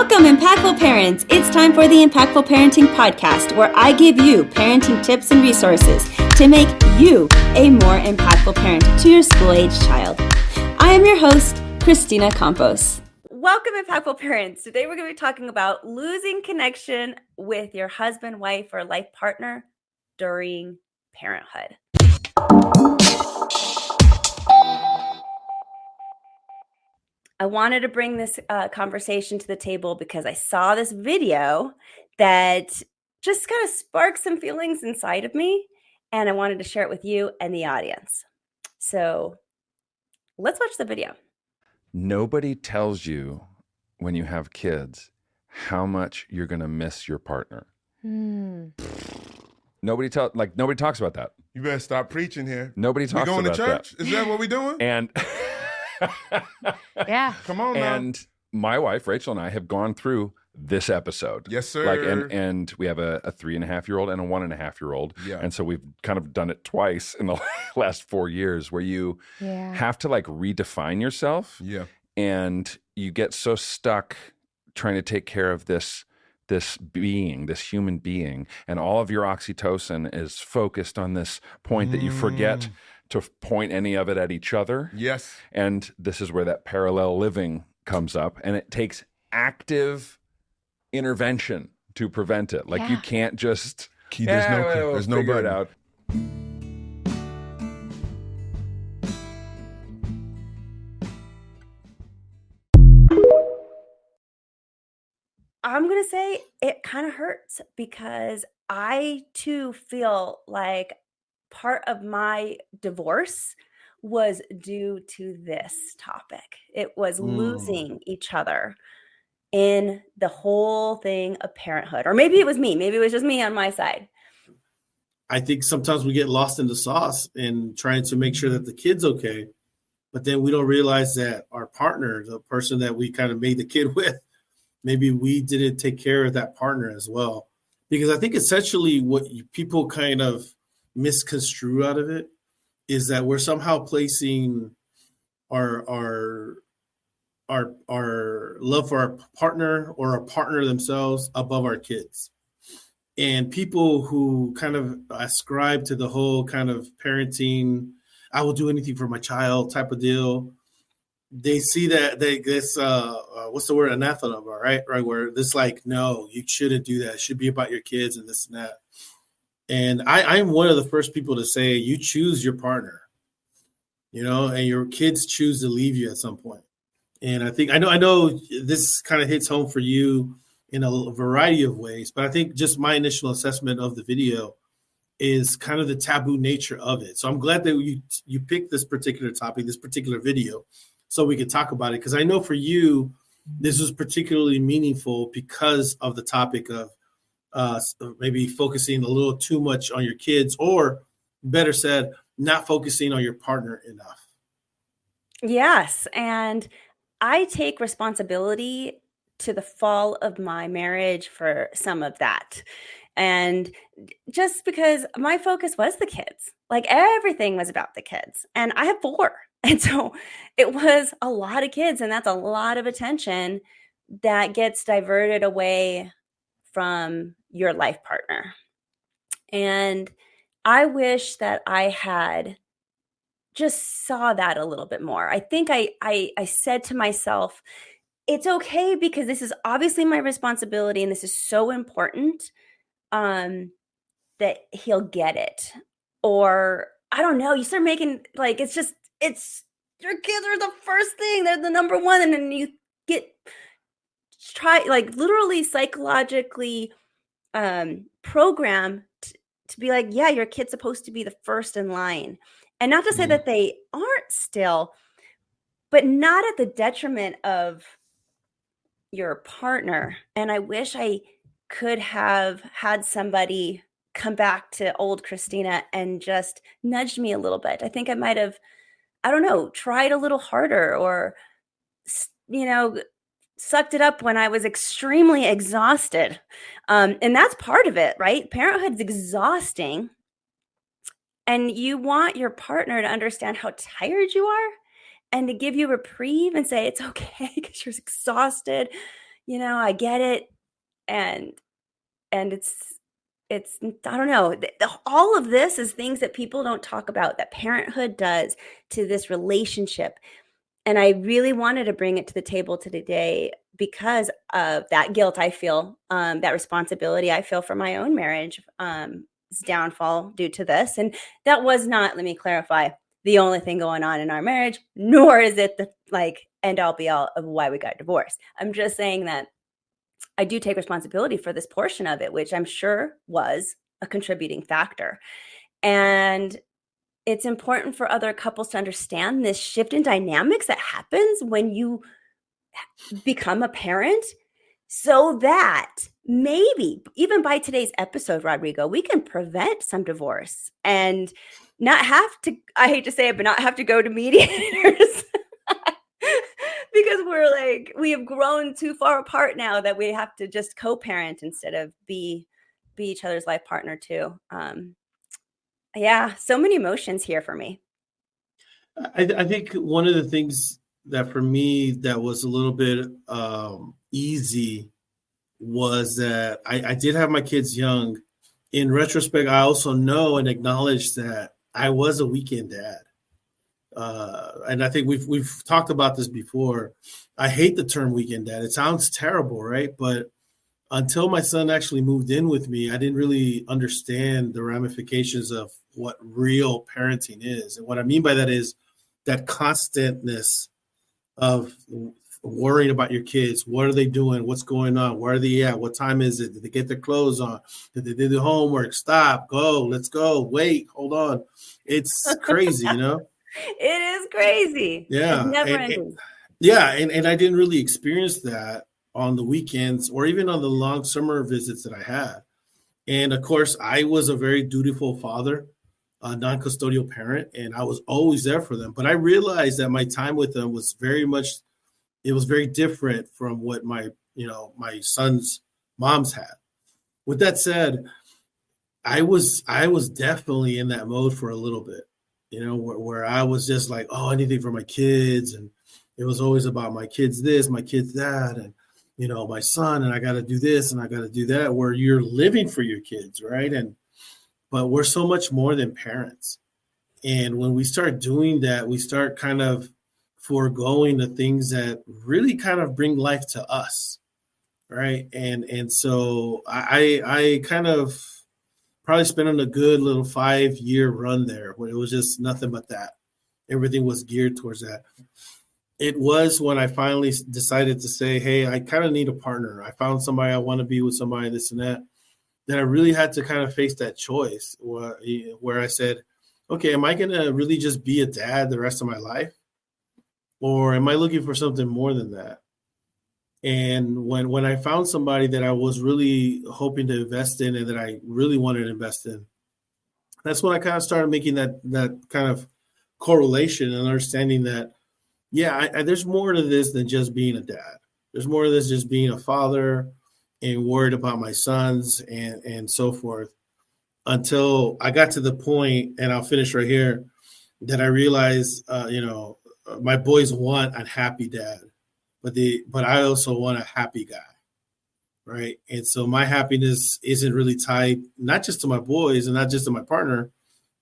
Welcome, Impactful Parents. It's time for the Impactful Parenting Podcast, where I give you parenting tips and resources to make you a more impactful parent to your school-age child. I am your host, Kristina Campos. Welcome, Impactful Parents. Today we're going to be talking about losing connection with your husband, wife, or life partner during parenthood. I wanted to bring this conversation to the table because I saw this video that just kind of sparked some feelings inside of me, and I wanted to share it with you and the audience. So let's watch the video. Nobody tells you when you have kids how much you're going to miss your partner. Nobody talks about that. You better stop preaching here. Nobody talks about that. We going to church? Is that what we doing? And yeah, come on now. And my wife Rachel and I have gone through this episode. Yes, sir. And we have a 3.5-year-old and a 1.5-year-old. Yeah. And so we've kind of done it twice in the last 4 years, where you have to redefine yourself. Yeah. And you get so stuck trying to take care of this human being, and all of your oxytocin is focused on this point that you forget to point any of it at each other. Yes. And this is where that parallel living comes up, and it takes active intervention to prevent it. You can't just there's no figure it button. out. I'm going to say it kind of hurts because I too feel like part of my divorce was due to this topic. It was losing each other in the whole thing of parenthood. Or maybe it was me. Maybe it was just me on my side. I think sometimes we get lost in the sauce and trying to make sure that the kid's okay. But then we don't realize that our partner, the person that we kind of made the kid with, maybe we didn't take care of that partner as well. Because I think essentially what people kind of misconstrue out of it is that we're somehow placing our love for our partner or our partner themselves above our kids. And people who kind of ascribe to the whole kind of parenting, I will do anything for my child type of deal, they see that what's the word, anathema, right? Where this no, you shouldn't do that. It should be about your kids and this and that. And I'm one of the first people to say, you choose your partner, and your kids choose to leave you at some point. And I know this kind of hits home for you in a variety of ways, but I think just my initial assessment of the video is kind of the taboo nature of it. So I'm glad that you picked this particular topic, this particular video, so we could talk about it. Because I know for you, this was particularly meaningful because of the topic of maybe focusing a little too much on your kids, or better said, not focusing on your partner enough. Yes. And I take responsibility to the fall of my marriage for some of that. And just because my focus was the kids, everything was about the kids. And I have 4. And so it was a lot of kids, and that's a lot of attention that gets diverted away from your life partner. And I wish that I had just saw that a little bit more. I think I said to myself, it's okay because this is obviously my responsibility and this is so important that he'll get it. Or I don't know, you start making it's your kids are the first thing, they're the number one, and then you literally psychologically programmed to be your kid's supposed to be the first in line. And not to say that they aren't still, but not at the detriment of your partner. And I wish I could have had somebody come back to old Kristina and just nudged me a little bit. I think I might have, tried a little harder, or, sucked it up when I was extremely exhausted. And that's part of it, right? Parenthood's exhausting. And you want your partner to understand how tired you are and to give you a reprieve and say, it's okay because you're exhausted. I get it. And it's I don't know. All of this is things that people don't talk about that parenthood does to this relationship. And I really wanted to bring it to the table today because of that guilt I feel, that responsibility I feel for my own marriage, downfall due to this. And that was not, let me clarify, the only thing going on in our marriage, nor is it the end all be all of why we got divorced. I'm just saying that I do take responsibility for this portion of it, which I'm sure was a contributing factor. And it's important for other couples to understand this shift in dynamics that happens when you become a parent, so that maybe even by today's episode, Rodrigo, we can prevent some divorce and not have to, I hate to say it, but not have to go to mediators. Because we have grown too far apart now that we have to just co-parent instead of be each other's life partner too. Yeah, so many emotions here for me. I think one of the things that for me that was a little bit easy was that I did have my kids young. In retrospect, I also know and acknowledge that I was a weekend dad. And I think we've talked about this before. I hate the term weekend dad. It sounds terrible, right? But until my son actually moved in with me, I didn't really understand the ramifications of what real parenting is. And what I mean by that is that constantness of worrying about your kids. What are they doing? What's going on? Where are they at? What time is it? Did they get their clothes on? Did they do the homework? Stop, go, let's go. Wait, hold on. It's crazy, It is crazy. Yeah. It's never ending. And I didn't really experience that on the weekends or even on the long summer visits that I had. And of course, I was a very dutiful father, a non-custodial parent, and I was always there for them. But I realized that my time with them was very different from what my son's moms had. With that said, I was definitely in that mode for a little bit, where I was just like, oh, anything for my kids. And it was always about my kids this, my kids that, and, my son, and I got to do this and I got to do that, where you're living for your kids, right? But we're so much more than parents. And when we start doing that, we start kind of foregoing the things that really kind of bring life to us, right? And so I kind of probably spent on a good little 5-year run there where it was just nothing but that. Everything was geared towards that. It was when I finally decided to say, hey, I kind of need a partner. I found somebody, I want to be with somebody, this and that I really had to kind of face that choice where I said, okay, am I going to really just be a dad the rest of my life? Or am I looking for something more than that? And when I found somebody that I was really hoping to invest in and that I really wanted to invest in, that's when I kind of started making that kind of correlation and understanding that, yeah, there's more to this than just being a dad. There's more to this just being a father and worried about my sons and so forth, until I got to the point, and I'll finish right here, that I realized, my boys want a happy dad, but I also want a happy guy, right? And so my happiness isn't really tied not just to my boys and not just to my partner,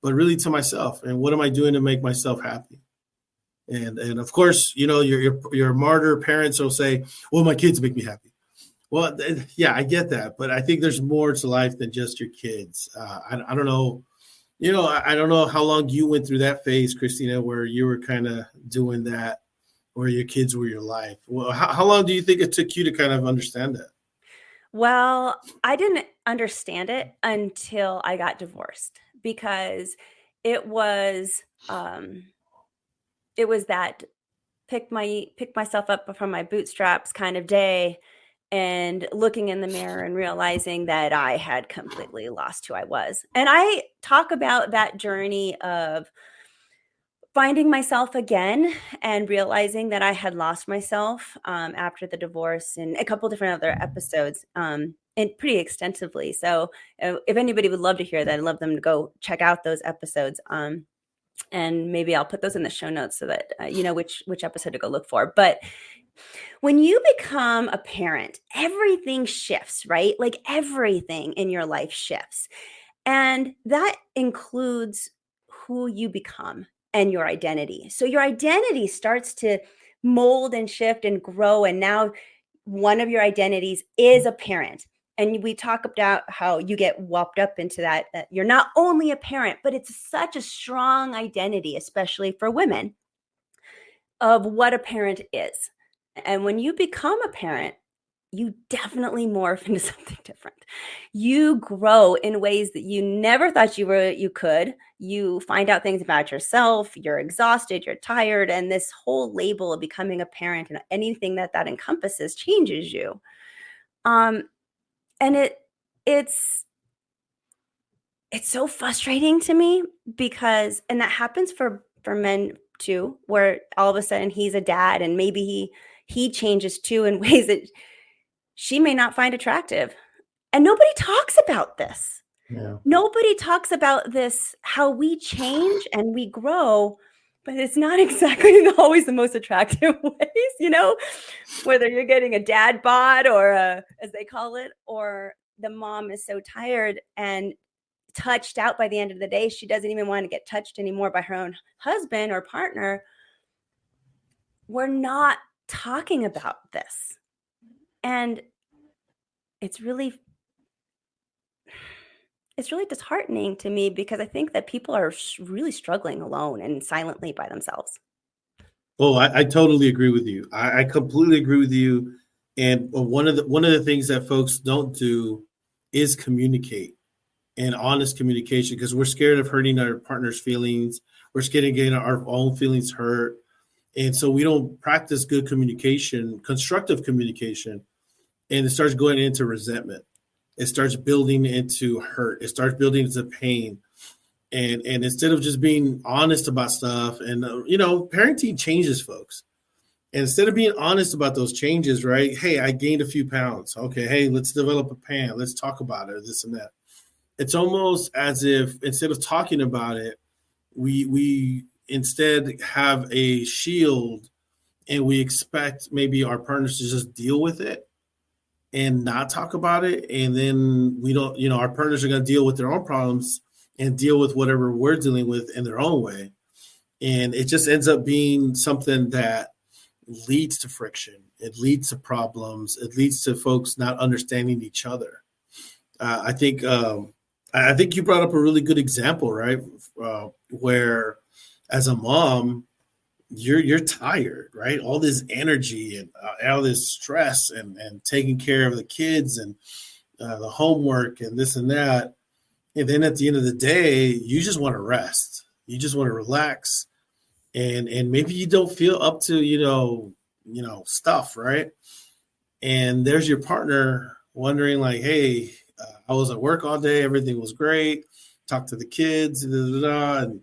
but really to myself. And what am I doing to make myself happy? And of course, your martyr parents will say, well, my kids make me happy. Well, yeah, I get that, but I think there's more to life than just your kids. I don't know. I don't know how long you went through that phase, Kristina, where you were kind of doing that, where your kids were your life. Well, how long do you think it took you to kind of understand that? Well, I didn't understand it until I got divorced, because it was that pick myself up from my bootstraps kind of day, and looking in the mirror and realizing that I had completely lost who I was. And I talk about that journey of finding myself again and realizing that I had lost myself after the divorce in a couple different other episodes, and pretty extensively. So if anybody would love to hear that, I'd love them to go check out those episodes. And maybe I'll put those in the show notes so that you know which episode to go look for. But When you become a parent, everything shifts, right? Like everything in your life shifts. And that includes who you become and your identity. So your identity starts to mold and shift and grow. And now one of your identities is a parent. And we talk about how you get whopped up into that you're not only a parent, but it's such a strong identity, especially for women, of what a parent is. And when you become a parent, you definitely morph into something different. You grow in ways that you never thought you could. You find out things about yourself, you're exhausted, you're tired, and this whole label of becoming a parent and anything that encompasses changes you. Um and it's it's so frustrating to me because and that happens for men too, where all of a sudden he's a dad and maybe he changes too in ways that she may not find attractive. And nobody talks about this. Yeah. Nobody talks about this, how we change and we grow, but it's not exactly always the most attractive ways, whether you're getting a dad bod or as they call it, or the mom is so tired and touched out by the end of the day. She doesn't even want to get touched anymore by her own husband or partner. We're not talking about this. And it's really disheartening to me because I think that people are really struggling alone and silently by themselves. Oh, I totally agree with you. I completely agree with you. And one of the things that folks don't do is communicate and honest communication because we're scared of hurting our partner's feelings. We're scared of getting our own feelings hurt. And so we don't practice good communication, constructive communication, and it starts going into resentment. It starts building into hurt. It starts building into pain. And instead of just being honest about stuff, and parenting changes folks. And instead of being honest about those changes, right? Hey, I gained a few pounds. Okay, hey, let's develop a plan. Let's talk about it, this and that. It's almost as if instead of talking about it, we instead have a shield and we expect maybe our partners to just deal with it and not talk about it. And then we don't, our partners are going to deal with their own problems and deal with whatever we're dealing with in their own way. And it just ends up being something that leads to friction. It leads to problems. It leads to folks not understanding each other. I think you brought up a really good example, right? Where as a mom, you're tired, right? All this energy and all this stress and taking care of the kids and the homework and this and that. And then at the end of the day, you just want to rest. You just want to relax. And maybe you don't feel up to, stuff, right? And there's your partner wondering like, hey, I was at work all day. Everything was great. Talk to the kids, and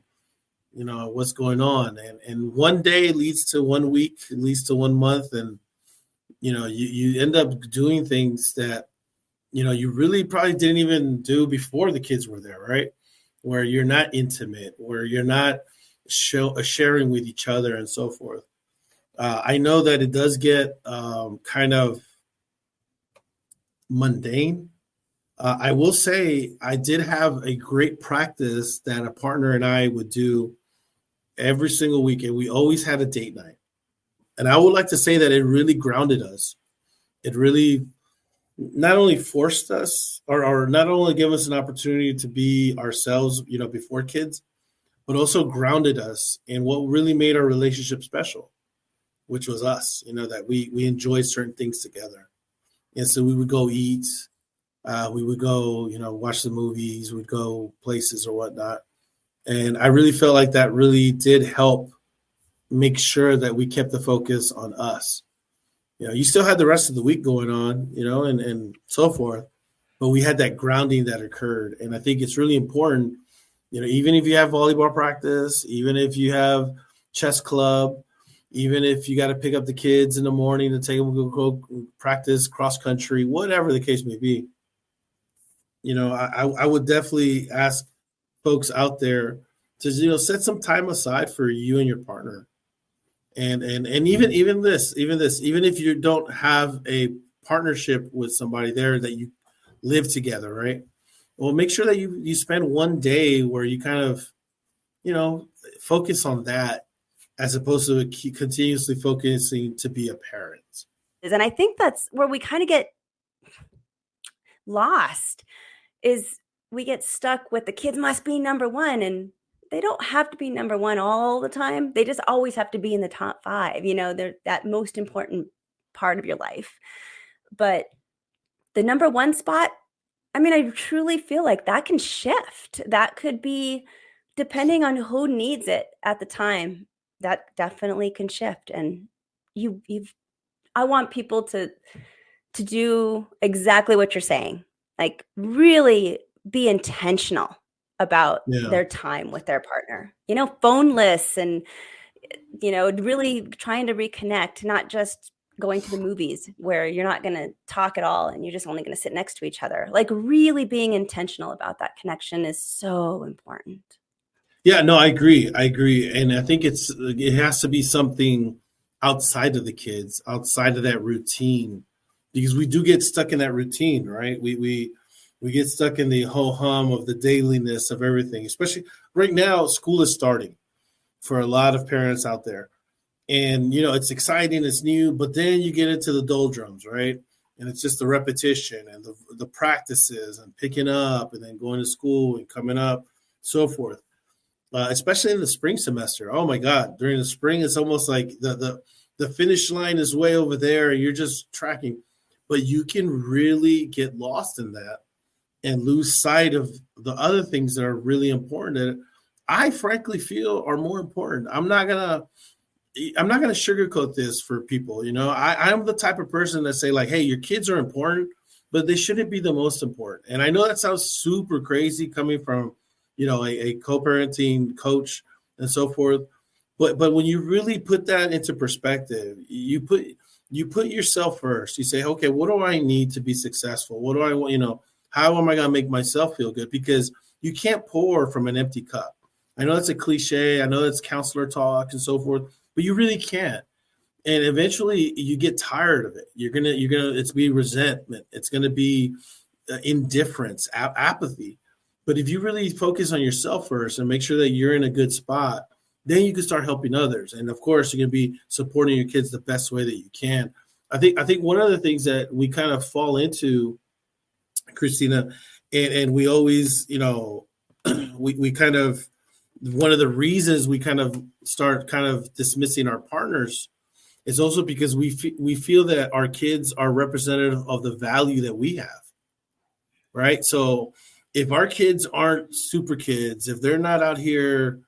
what's going on. And one day leads to 1 week, leads to 1 month. And, you end up doing things that, you really probably didn't even do before the kids were there, right? Where you're not intimate, where you're not sharing with each other and so forth. I know that it does get kind of mundane. I will say I did have a great practice that a partner and I would do every single weekend. We always had a date night. And I would like to say that it really grounded us. It really not only forced us or not only give us an opportunity to be ourselves, before kids, but also grounded us in what really made our relationship special, which was us, that we enjoyed certain things together. And so we would go eat, we would go, watch the movies, we'd go places or whatnot. And I really felt like that really did help make sure that we kept the focus on us. You still had the rest of the week going on, and so forth, but we had that grounding that occurred. And I think it's really important, even if you have volleyball practice, even if you have chess club, even if you got to pick up the kids in the morning to take them to go practice cross country, whatever the case may be, I would definitely ask folks out there to, set some time aside for you and your partner And even if you don't have a partnership with somebody there that you live together, right? Well, make sure that you spend one day where you kind of, focus on that as opposed to continuously focusing to be a parent. And I think that's where we kind of get lost, is we get stuck with the kids must be number one, and they don't have to be number one all the time. They just always have to be in the top 5. They're that most important part of your life. But the number one spot, I mean, I truly feel like that can shift. That could be depending on who needs it at the time. That definitely can shift. And I want people to do exactly what you're saying. Like, really be intentional about their time with their partner. Phoneless, and really trying to reconnect, not just going to the movies where you're not going to talk at all and you're just only going to sit next to each other. Like, really being intentional about that connection is so important. Yeah, no, I agree. And I think it has to be something outside of the kids, outside of that routine, because we do get stuck in that routine, right? We get stuck in the whole hum of the dailiness of everything, especially right now. School is starting for a lot of parents out there. And, it's exciting, it's new, but then you get into the doldrums, right? And it's just the repetition and the practices and picking up and then going to school and coming up, so forth. Especially in the spring semester. Oh my God. During the spring, it's almost like the finish line is way over there and you're just tracking. But you can really get lost in that and lose sight of the other things that are really important that I frankly feel are more important. I'm not gonna sugarcoat this for people. I'm the type of person that say, like, hey, your kids are important, but they shouldn't be the most important. And I know that sounds super crazy coming from, a co-parenting coach and so forth. But when you really put that into perspective, you put yourself first. You say, okay, what do I need to be successful? What do I want, how am I going to make myself feel good? Because you can't pour from an empty cup. I know that's a cliche. I know that's counselor talk and so forth, but you really can't. And eventually you get tired of it. It's be resentment. It's going to be indifference, apathy. But if you really focus on yourself first and make sure that you're in a good spot, then you can start helping others. And of course, you're going to be supporting your kids the best way that you can. I think one of the things that we kind of fall into, Kristina, and we always, we kind of, one of the reasons we kind of start kind of dismissing our partners is also because we feel that our kids are representative of the value that we have, right? So if our kids aren't super kids, if they're not out here,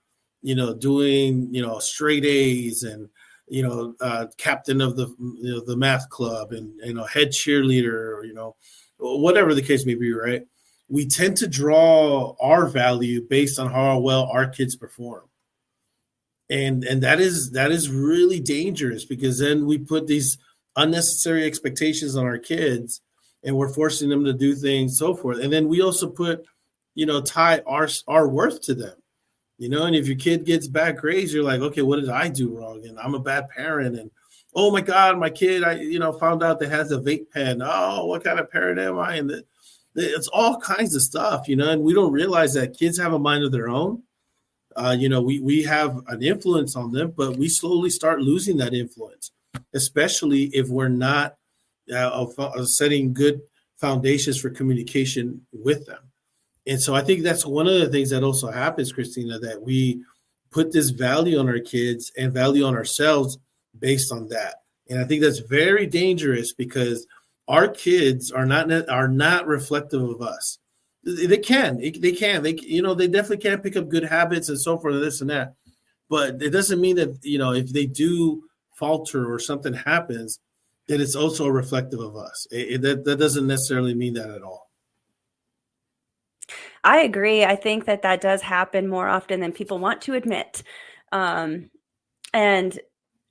doing, straight A's and, captain of the math club and, head cheerleader, or, whatever the case may be, right? We tend to draw our value based on how well our kids perform. And that is really dangerous, because then we put these unnecessary expectations on our kids and we're forcing them to do things, so forth. And then we also put, tie our worth to them, and if your kid gets bad grades, you're like, okay, what did I do wrong? And I'm a bad parent. And, oh my God, my kid, found out that has a vape pen. Oh, what kind of parent am I? And it's all kinds of stuff, and we don't realize that kids have a mind of their own. We have an influence on them, but we slowly start losing that influence, especially if we're not setting good foundations for communication with them. And so I think that's one of the things that also happens, Kristina, that we put this value on our kids and value on ourselves based on that. And I think that's very dangerous, because our kids are not reflective of us. They definitely can pick up good habits and so forth, this and that. But it doesn't mean that, if they do falter or something happens, that it's also reflective of us. That doesn't necessarily mean that at all. I agree. I think that does happen more often than people want to admit. And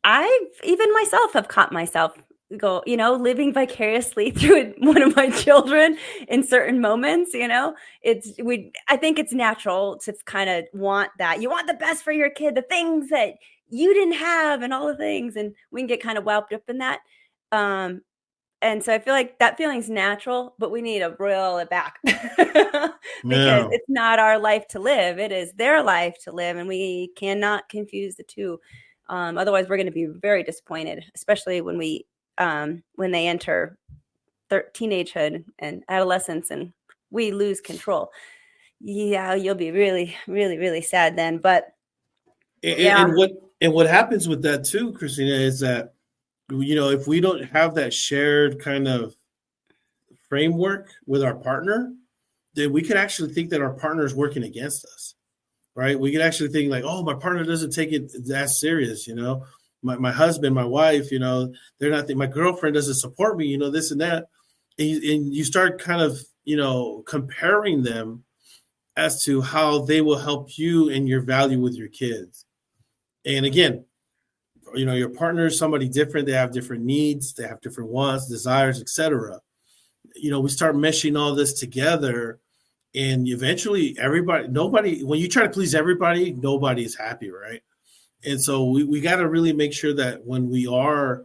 I've even myself have caught myself living vicariously through one of my children in certain moments. I think it's natural to kind of want that. You want the best for your kid, the things that you didn't have and all the things, and we can get kind of wrapped up in that. And so I feel like that feeling's natural, but we need to reel it back because Yeah. it's not our life to live. It is their life to live, and we cannot confuse the two. Otherwise, we're going to be very disappointed, especially when they enter teenagehood and adolescence, and we lose control. Yeah, you'll be really, really, really sad then. But yeah, And what happens with that too, Christina, is that if we don't have that shared kind of framework with our partner, then we could actually think that our partner is working against us, right? We could actually think like, oh, my partner doesn't take it that serious, my husband, my wife, they're not, my girlfriend doesn't support me, this and that. And you start kind of, comparing them as to how they will help you in your value with your kids. And again, your partner is somebody different. They have different needs. They have different wants, desires, etc. We start meshing all this together, and eventually when you try to please everybody, nobody is happy, right? And so we got to really make sure that when we are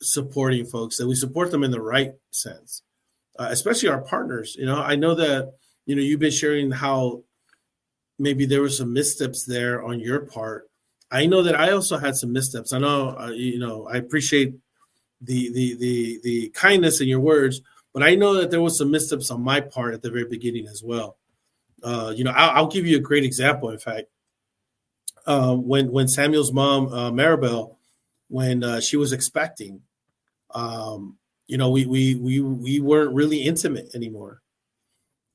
supporting folks, that we support them in the right sense, especially our partners. I know that, you've been sharing how maybe there were some missteps there on your part. I know that I also had some missteps. I know, I appreciate the kindness in your words, but I know that there was some missteps on my part at the very beginning as well. I'll give you a great example. In fact, when Samuel's mom, Maribel, when she was expecting, we weren't really intimate anymore.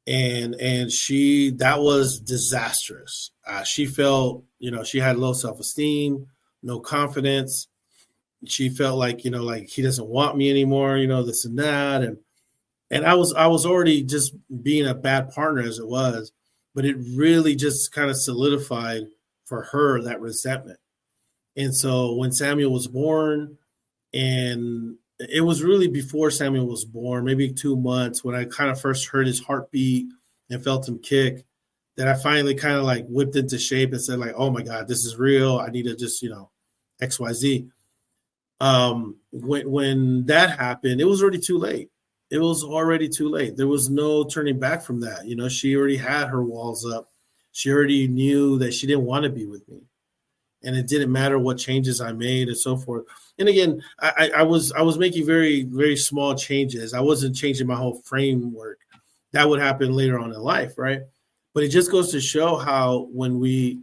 And that was disastrous. She felt, she had low self-esteem, no confidence. She felt like, like he doesn't want me anymore, this and that. And I was already just being a bad partner as it was, but it really just kind of solidified for her that resentment. And so when Samuel was born, and it was really before Samuel was born, maybe 2 months, when I kind of first heard his heartbeat and felt him kick, that I finally kind of like whipped into shape and said like, oh my God, this is real. I need to just, XYZ. When that happened, it was already too late. It was already too late. There was no turning back from that. She already had her walls up. She already knew that she didn't want to be with me. And it didn't matter what changes I made and so forth. And again, I was making very, very small changes. I wasn't changing my whole framework. That would happen later on in life, right? But it just goes to show how when we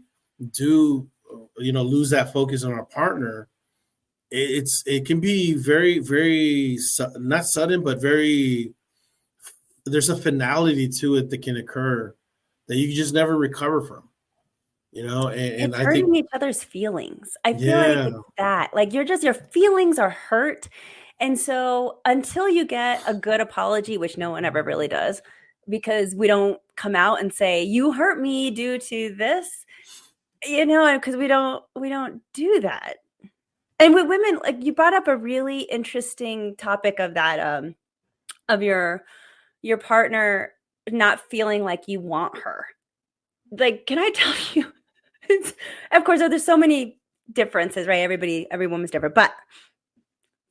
do, lose that focus on our partner, it can be very, very not sudden, but very. There's a finality to it that can occur that you just never recover from. And it's I hurting think each other's feelings. I feel like it's that, like, your feelings are hurt. And so until you get a good apology, which no one ever really does, because we don't come out and say, you hurt me due to this, because we don't do that. And with women, like, you brought up a really interesting topic of that, of your partner not feeling like you want her. Like, can I tell you, of course, there's so many differences, right? Every woman's different. But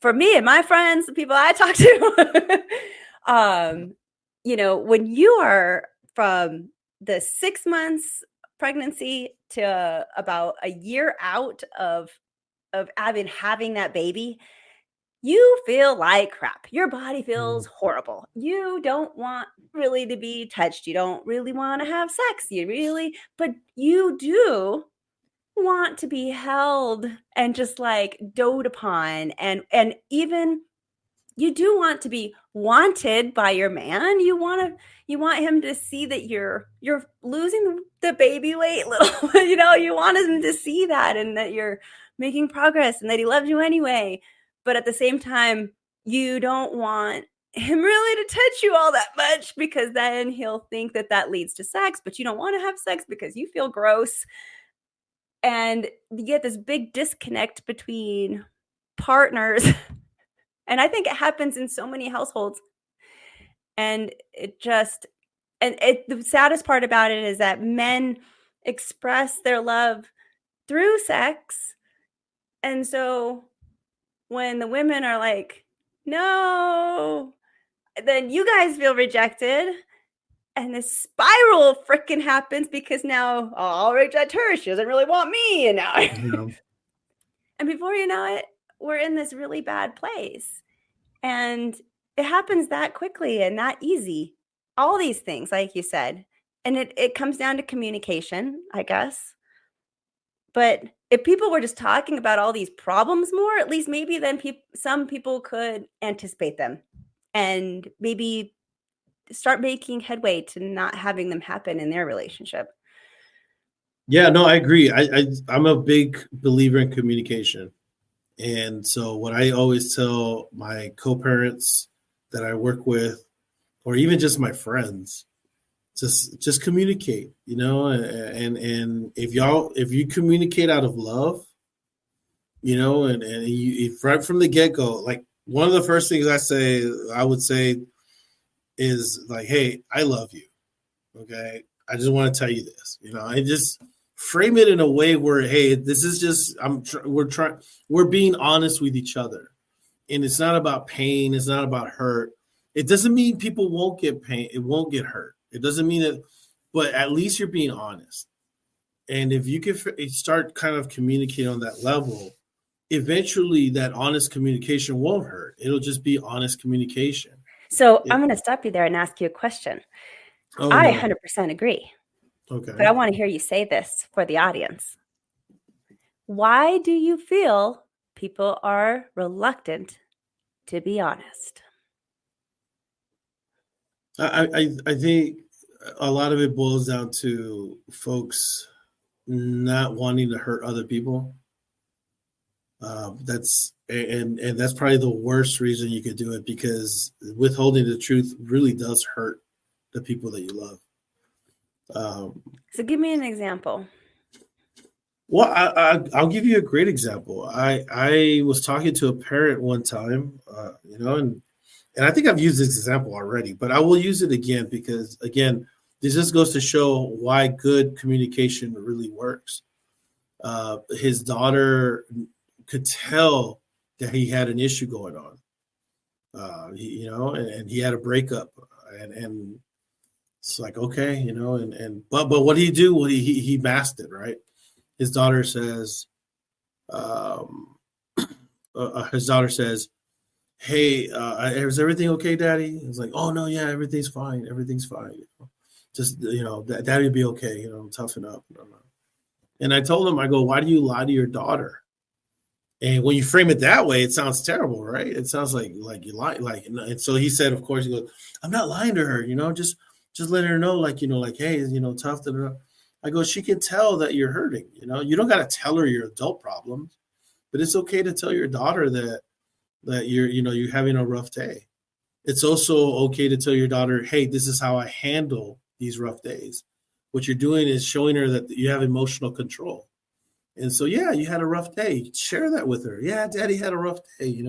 for me and my friends, the people I talk to, when you are from the 6 months pregnancy to about a year out of having that baby, you feel like crap. Your body feels horrible. You don't want really to be touched. You don't really want to have sex. But you do want to be held and just like doted upon, and even you do want to be wanted by your man. You want him to see that you're losing the baby weight little. You want him to see that, and that you're making progress, and that he loves you anyway. But at the same time, you don't want him really to touch you all that much, because then he'll think that leads to sex, but you don't want to have sex because you feel gross. And you get this big disconnect between partners. And I think it happens in so many households. And the saddest part about it is that men express their love through sex, And so when the women are like, no, then you guys feel rejected. And this spiral freaking happens because now I'll reject her. She doesn't really want me. And now, and before you know it, we're in this really bad place. And it happens that quickly and that easy. All these things, like you said. And it comes down to communication, I guess. But if people were just talking about all these problems more, at least maybe then some people could anticipate them and maybe start making headway to not having them happen in their relationship. Yeah, no, I agree. I'm a big believer in communication. And so what I always tell my co-parents that I work with, or even just my friends, just communicate, and if you communicate out of love, and if right from the get-go, like one of the first things I would say is like, hey, I love you. Okay. I just want to tell you this, I just frame it in a way where, hey, this is just, we're being honest with each other, and it's not about pain. It's not about hurt. It doesn't mean people won't get pain. It won't get hurt. It doesn't mean that, but at least you're being honest. And if you can start kind of communicating on that level, eventually that honest communication won't hurt. It'll just be honest communication. So I'm going to stop you there and ask you a question. I 100% agree. Okay. But I want to hear you say this for the audience. Why do you feel people are reluctant to be honest? I think a lot of it boils down to folks not wanting to hurt other people. That's probably the worst reason you could do it, because withholding the truth really does hurt the people that you love. So give me an example. Well, I'll give you a great example. I was talking to a parent one time, and I think I've used this example already, but I will use it again because, again, this just goes to show why good communication really works. His daughter could tell that he had an issue going on, and he had a breakup, and it's like, okay, but what did he do? Well, he masked it, right? His daughter says, hey, is everything okay, Daddy? He's like, oh no, yeah, everything's fine. Everything's fine. Just, Daddy will be okay, toughen up. And I told him, I go, why do you lie to your daughter? And when you frame it that way, it sounds terrible, right? It sounds like you lie. And so he said, of course, he goes, I'm not lying to her, just letting her know, hey, tough. I go, she can tell that you're hurting, you don't got to tell her your adult problems, but it's okay to tell your daughter that you're having a rough day. It's also okay to tell your daughter, hey, this is how I handle these rough days. What you're doing is showing her that you have emotional control. And so, yeah, you had a rough day. Share that with her. Yeah, Daddy had a rough day,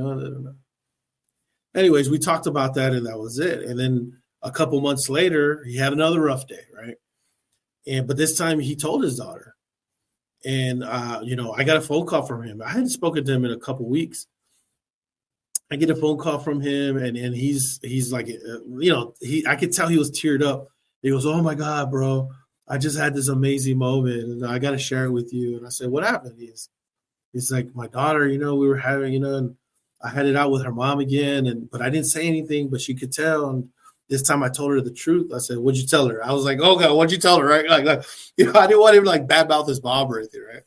Anyways, we talked about that, and that was it. And then a couple months later, he had another rough day, right? But this time he told his daughter. And, I got a phone call from him. I hadn't spoken to him in a couple weeks. I get a phone call from him, and he's like, I could tell he was teared up. He goes, oh my God, bro, I just had this amazing moment, and I got to share it with you. And I said, what happened? He's like, my daughter, we were having, and I had it out with her mom again, but I didn't say anything, but she could tell. And this time I told her the truth. I said, what'd you tell her? I was like, oh God, what'd you tell her? Right? Like, I didn't want him to badmouth his mom or anything, right?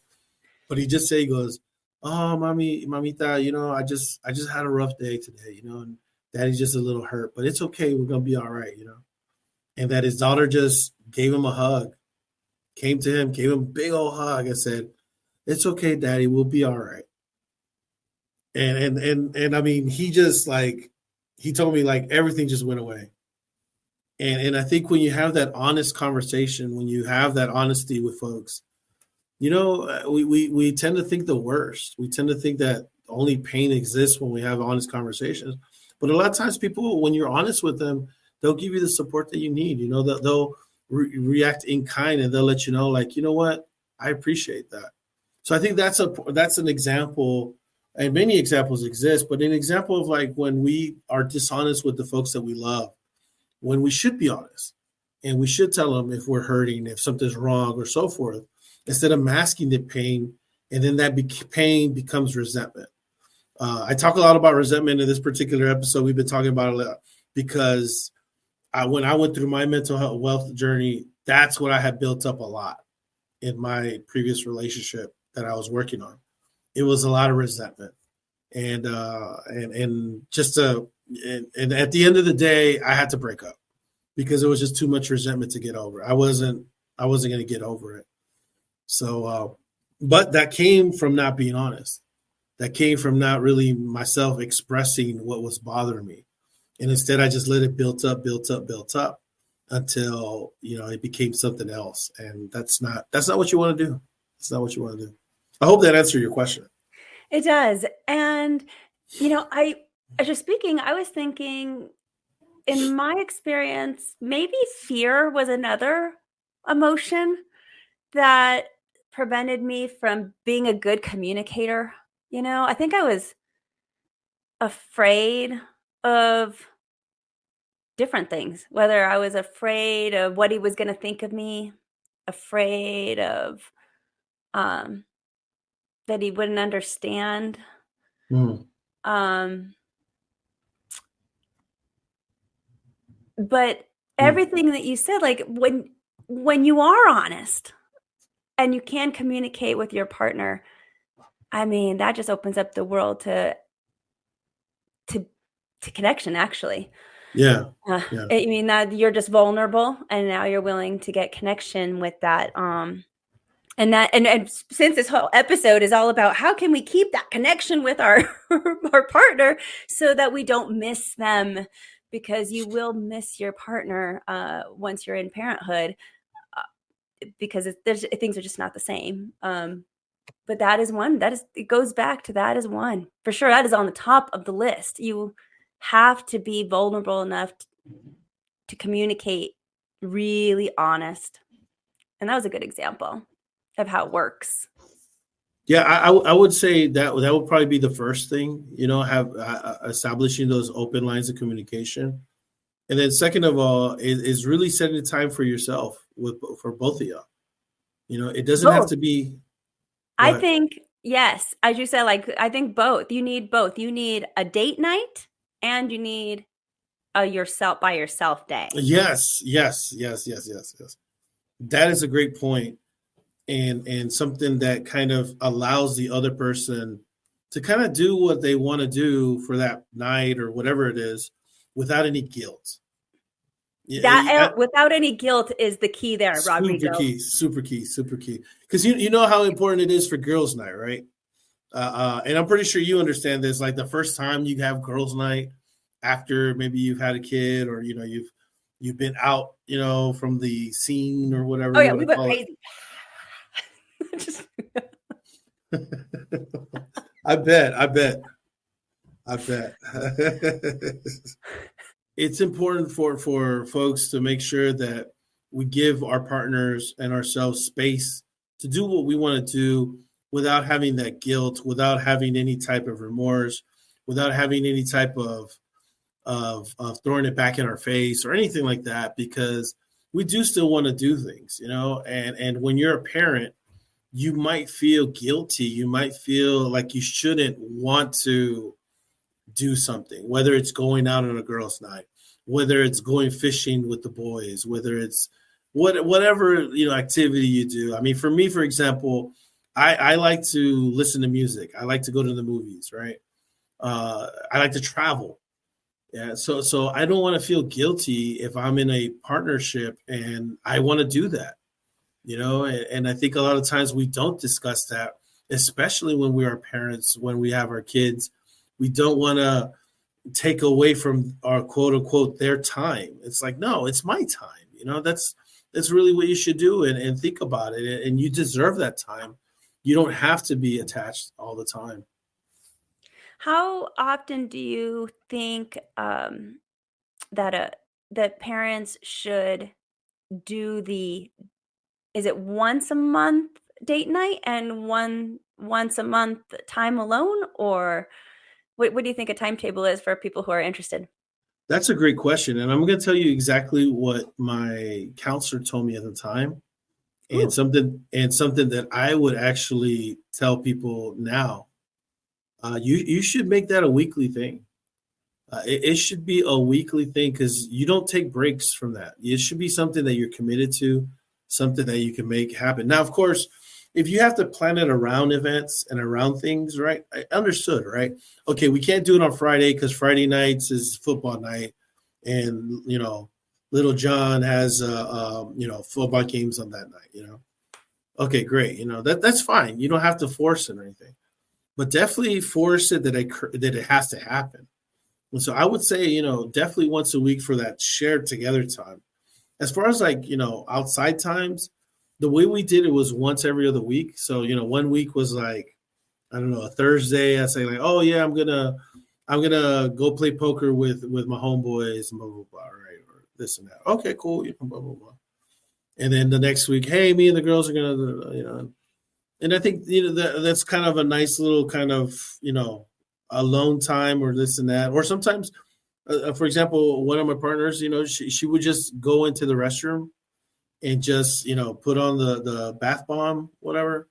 But he just said, he goes, oh, mamita, I just had a rough day today, and Daddy's just a little hurt, but it's okay. We're going to be all right, And that his daughter just gave him a hug, came to him, gave him a big old hug. I said, it's okay, Daddy, we'll be all right. And I mean, he just he told me everything just went away. And I think when you have that honest conversation, when you have that honesty with folks, we tend to think the worst. We tend to think that only pain exists when we have honest conversations. But a lot of times people, when you're honest with them, they'll give you the support that you need. They'll react in kind, and they'll let you know, you know what? I appreciate that. So I think that's an example, and many examples exist, but an example of like when we are dishonest with the folks that we love, when we should be honest, and we should tell them if we're hurting, if something's wrong, or so forth, instead of masking the pain, and then that pain becomes resentment. I talk a lot about resentment in this particular episode. We've been talking about it a lot because when I went through my mental health wealth journey, that's what I had built up a lot in my previous relationship that I was working on. It was a lot of resentment, and just and at the end of the day, I had to break up because it was just too much resentment to get over. I wasn't going to get over it. So, but that came from not being honest. That came from not really myself expressing what was bothering me, and instead I just let it built up until it became something else, and that's not what you want to do. That's not what you want to do. I hope that answered your question. It does. And, as you're speaking, I was thinking, in my experience, maybe fear was another emotion that prevented me from being a good communicator. I think I was afraid of different things, whether I was afraid of what he was going to think of me, afraid of um, that he wouldn't understand. Mm. Um, but everything that you said, like when you are honest and you can communicate with your partner, I mean, that just opens up the world to connection, actually. Yeah. I mean, that you're just vulnerable, and now you're willing to get connection with that. And since this whole episode is all about how can we keep that connection with our our partner so that we don't miss them, because you will miss your partner once you're in parenthood, because things are just not the same. But that is one. It goes back to that is one for sure. That is on the top of the list. You have to be vulnerable enough to communicate, really honest, and that was a good example of how it works. Yeah, I would say that would probably be the first thing, have establishing those open lines of communication. And then second of all is really setting the time for yourself for both of y'all. It doesn't have Both. to be. I think, yes, as you said, like, I think both. You need both. You need a date night and you need a yourself by yourself day. Yes. That is a great point. And something that kind of allows the other person to kind of do what they want to do for that night or whatever it is without any guilt. That without any guilt is the key there, Rodrigo. Super key. Because you know how important it is for girls' night, right? And I'm pretty sure you understand this. Like the first time you have girls' night after maybe you've had a kid, or you've been out, from the scene or whatever. Oh yeah, we went crazy. I bet. It's important for folks to make sure that we give our partners and ourselves space to do what we want to do without having that guilt, without having any type of remorse, without having any type of throwing it back in our face or anything like that, because we do still want to do things, and when you're a parent, you might feel guilty. You might feel like you shouldn't want to do something, whether it's going out on a girls' night, whether it's going fishing with the boys, whether it's whatever activity you do. I mean, for me, for example, I like to listen to music. I like to go to the movies, right? I like to travel. Yeah, so I don't want to feel guilty if I'm in a partnership and I want to do that, and I think a lot of times we don't discuss that, especially when we are parents, when we have our kids. We don't want to take away from our quote unquote their time. It's like, no, it's my time. That's really what you should do, and think about it. And you deserve that time. You don't have to be attached all the time. How often do you think that parents should do is it once a month date night and one once a month time alone? Or what do you think a timetable is for people who are interested? That's a great question. And I'm going to tell you exactly what my counselor told me at the time, and Ooh. something that I would actually tell people now. You should make that a weekly thing. It should be a weekly thing, because you don't take breaks from that. It should be something that you're committed to, something that you can make happen. Now, of course, if you have to plan it around events and around things, right? I understood, right? Okay, we can't do it on Friday because Friday nights is football night, and Little John has football games on that night. Okay, great. That's fine. You don't have to force it or anything, but definitely force it that it has to happen. And so I would say, definitely once a week for that shared together time. As far as outside times, the way we did it was once every other week. So, 1 week was like, I don't know, a Thursday. I say like, oh yeah, I'm gonna go play poker with my homeboys and blah blah blah, right? Or this and that. Okay, cool. Blah blah blah. And then the next week, hey, me and the girls are gonna, and I think that's kind of a nice little kind of alone time or this and that. Or sometimes, for example, one of my partners, she would just go into the restroom and just put on the bath bomb, whatever,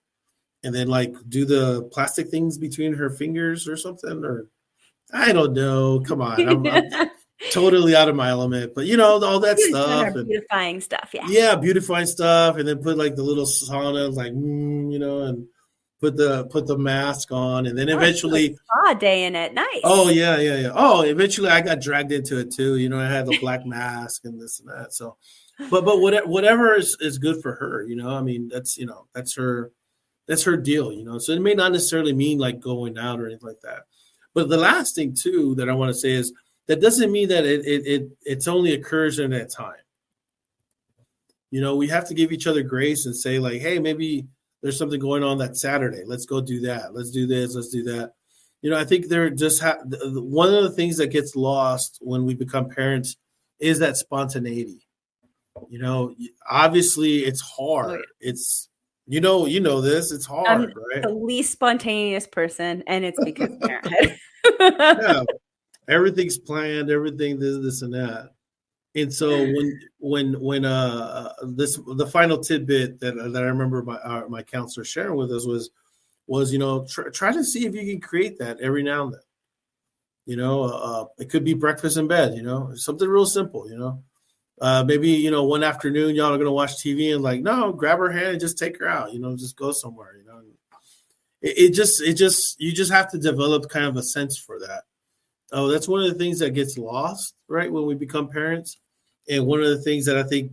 and then like do the plastic things between her fingers or something, or I don't know. Come on, I'm totally out of my element, but all that stuff and beautifying stuff, yeah, beautifying stuff, and then put like the little sauna, like and put the mask on, and then eventually spa day in it. Nice. Oh yeah. Oh, eventually I got dragged into it too. I had the black mask and this and that. So, but whatever is good for her. I mean, that's her deal. So it may not necessarily mean like going out or anything like that. But the last thing too that I want to say is that doesn't mean that it's only occurs in that time. We have to give each other grace and say like, hey, maybe there's something going on that Saturday. Let's go do that. Let's do this. Let's do that. I think there just one of the things that gets lost when we become parents is that spontaneity. Obviously it's hard. It's this. It's hard, I'm right? the least spontaneous person, and it's because of parenthood. Yeah, everything's planned. Everything this and that. And so when the final tidbit that I remember my counselor sharing with us was try to see if you can create that every now and then. It could be breakfast in bed, something real simple, maybe one afternoon y'all are gonna watch TV and like, no, grab her hand and just take her out, just go somewhere, you just have to develop kind of a sense for that. Oh, that's one of the things that gets lost, right, when we become parents. And one of the things that I think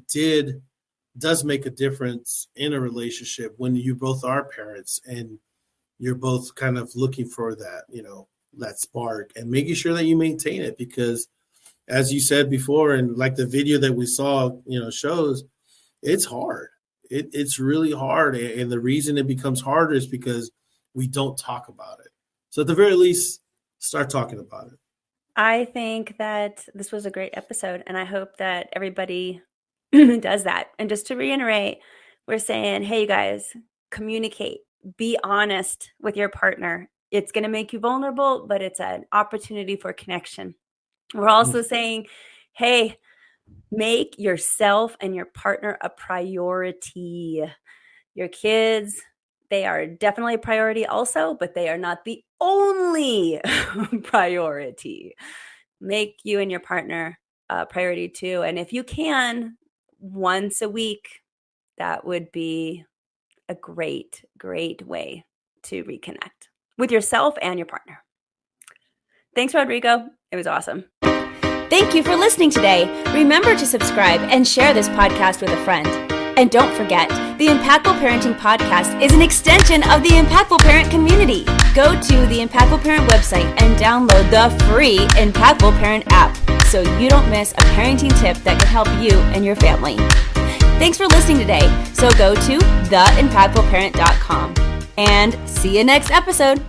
does make a difference in a relationship when you both are parents and you're both kind of looking for that, that spark and making sure that you maintain it. Because as you said before, and like the video that we saw, shows, it's hard. It's really hard. And the reason it becomes harder is because we don't talk about it. So at the very least, start talking about it. I think that this was a great episode, and I hope that everybody does that. And just to reiterate, we're saying, hey, you guys, communicate, be honest with your partner. It's going to make you vulnerable, but it's an opportunity for connection. We're also saying, hey, make yourself and your partner a priority. Your kids, they are definitely a priority also, but they are not the only priority. Make you and your partner a priority too. And if you can, once a week, that would be a great, great way to reconnect with yourself and your partner. Thanks, Rodrigo. It was awesome. Thank you for listening today. Remember to subscribe and share this podcast with a friend. And don't forget, the Impactful Parenting Podcast is an extension of the Impactful Parent community. Go to the Impactful Parent website and download the free Impactful Parent app so you don't miss a parenting tip that can help you and your family. Thanks for listening today. So go to theimpactfulparent.com and see you next episode.